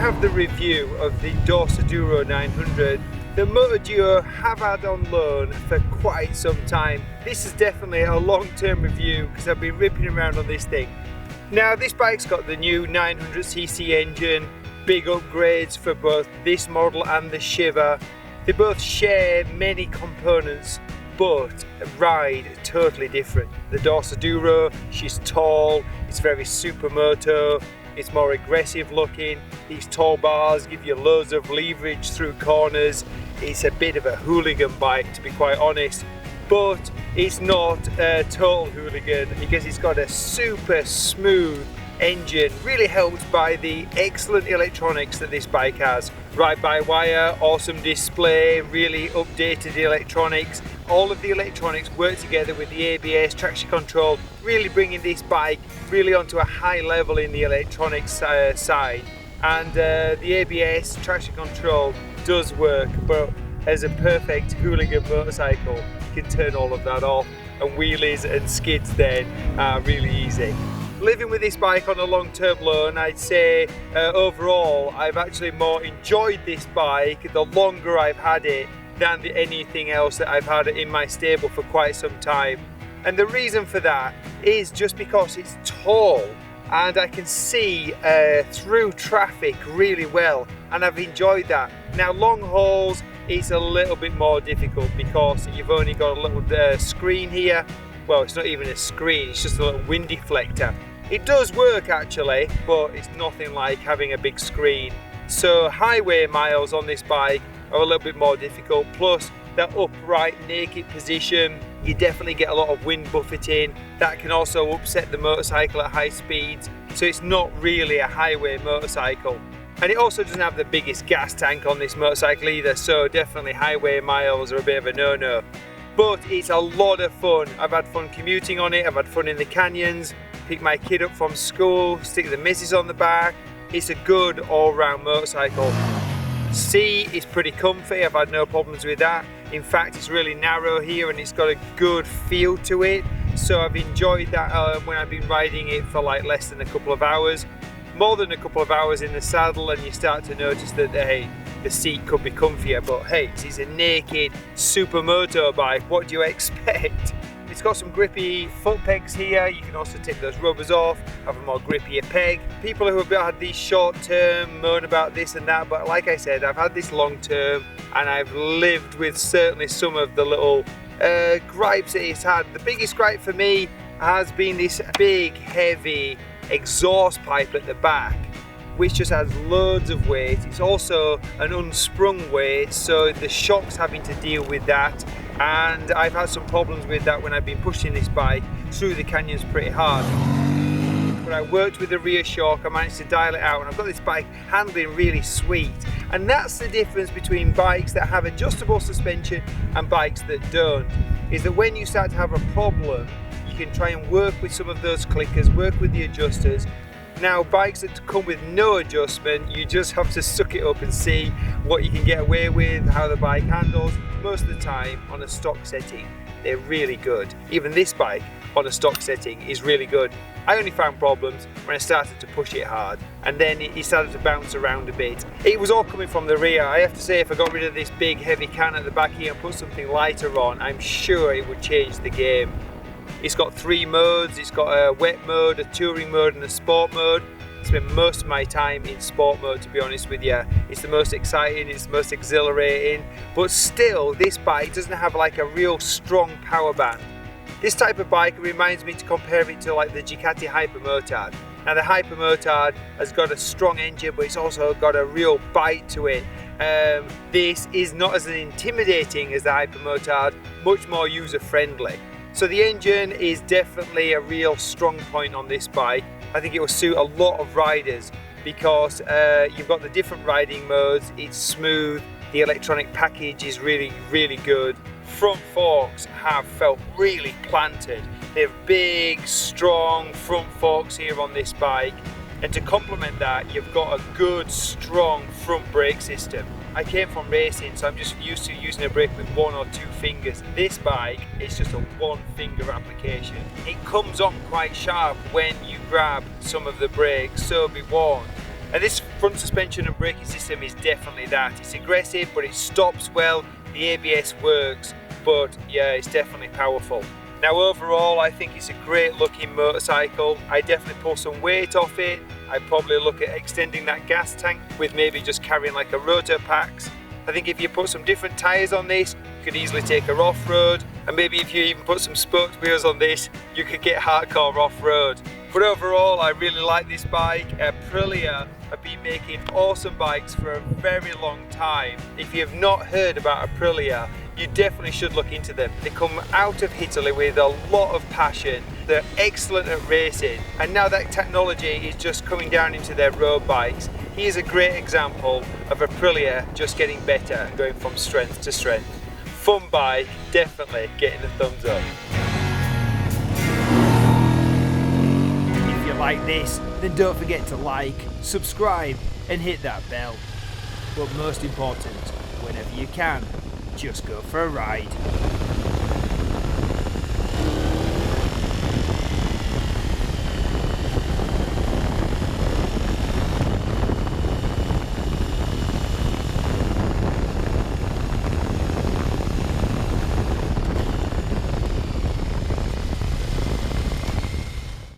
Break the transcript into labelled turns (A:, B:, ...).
A: have the review of the Dorsoduro 900 that MotoGeo have had on loan for quite some time. This is definitely a long-term review because I've been ripping around on this thing. Now this bike's got the new 900cc engine, big upgrades for both this model and the Shiva. They both share many components but ride totally different. The Dorsoduro, she's tall, it's very Supermoto, it's more aggressive looking. These tall bars give you loads of leverage through corners. It's a bit of a hooligan bike, to be quite honest, but it's not a total hooligan because it's got a super smooth engine, really helped by the excellent electronics that this bike has. Ride-by-wire, awesome display, really updated electronics. All of the electronics work together with the ABS, traction control, really bringing this bike really onto a high level in the electronics side. And the ABS, traction control does work, but as a perfect hooligan motorcycle, you can turn all of that off, and wheelies and skids then are really easy. Living with this bike on a long-term loan, I'd say overall I've actually more enjoyed this bike the longer I've had it than anything else that I've had in my stable for quite some time. And the reason for that is just because it's tall and I can see through traffic really well, and I've enjoyed that. Now long hauls, it's a little bit more difficult because you've only got a little screen here. Well, it's not even a screen, it's just a little wind deflector. It does work actually, but it's nothing like having a big screen. So highway miles on this bike are a little bit more difficult, plus that upright naked position, you definitely get a lot of wind buffeting. That can also upset the motorcycle at high speeds, so it's not really a highway motorcycle. And it also doesn't have the biggest gas tank on this motorcycle either, so definitely highway miles are a bit of a no-no. But it's a lot of fun. I've had fun commuting on it, I've had fun in the canyons, pick my kid up from school, stick the missus on the back. It's a good all-round motorcycle. Seat is pretty comfy, I've had no problems with that. In fact, it's really narrow here and it's got a good feel to it. So I've enjoyed that when I've been riding it for like less than a couple of hours. More than a couple of hours in the saddle and you start to notice that hey, the seat could be comfier, but hey, it's a naked Supermoto bike, what do you expect? It's got some grippy foot pegs here. You can also take those rubbers off, have a more grippier peg. People who have had these short term moan about this and that, but like I said, I've had this long term and I've lived with certainly some of the little gripes that it's had. The biggest gripe for me has been this big heavy exhaust pipe at the back, which just has loads of weight. It's also an unsprung weight, so the shock's having to deal with that, and I've had some problems with that when I've been pushing this bike through the canyons pretty hard. But I worked with the rear shock, I managed to dial it out, and I've got this bike handling really sweet. And that's the difference between bikes that have adjustable suspension and bikes that don't, is that when you start to have a problem, you can try and work with some of those clickers, work with the adjusters. Now bikes that come with no adjustment, you just have to suck it up and see what you can get away with, how the bike handles. Most of the time on a stock setting, they're really good. Even this bike on a stock setting is really good. I only found problems when I started to push it hard, and then it started to bounce around a bit. It was all coming from the rear. I have to say, if I got rid of this big heavy can at the back here and put something lighter on, I'm sure it would change the game. It's got 3 modes, it's got a wet mode, a touring mode and a sport mode. I spend most of my time in sport mode, to be honest with you. It's the most exciting, it's the most exhilarating, but still this bike doesn't have like a real strong power band. This type of bike reminds me to compare it to like the Ducati Hypermotard. Now the Hypermotard has got a strong engine, but it's also got a real bite to it. This is not as intimidating as the Hypermotard, much more user friendly. So the engine is definitely a real strong point on this bike. I think it will suit a lot of riders because you've got the different riding modes, it's smooth, the electronic package is really, really good. Front forks have felt really planted. They're big, strong front forks here on this bike. And to complement that, you've got a good, strong front brake system. I came from racing, so I'm just used to using a brake with 1 or 2 fingers. This bike is just a 1 finger application. It comes on quite sharp when you grab some of the brakes, so be warned. And this front suspension and braking system is definitely that. It's aggressive, but it stops well. The ABS works, but yeah, it's definitely powerful. Now overall, I think it's a great looking motorcycle. I definitely pull some weight off it. I probably look at extending that gas tank with maybe just carrying like a rotor packs. I think if you put some different tyres on this, you could easily take her off-road, and maybe if you even put some spoked wheels on this, you could get hardcore off-road. But overall, I really like this bike. Aprilia have been making awesome bikes for a very long time. If you have not heard about Aprilia, you definitely should look into them. They come out of Italy with a lot of passion. They're excellent at racing, and now that technology is just coming down into their road bikes. Here's a great example of Aprilia just getting better and going from strength to strength. Fun bike, definitely getting a thumbs up. If you like this, then don't forget to like, subscribe and hit that bell. But most important, whenever you can, just go for a ride.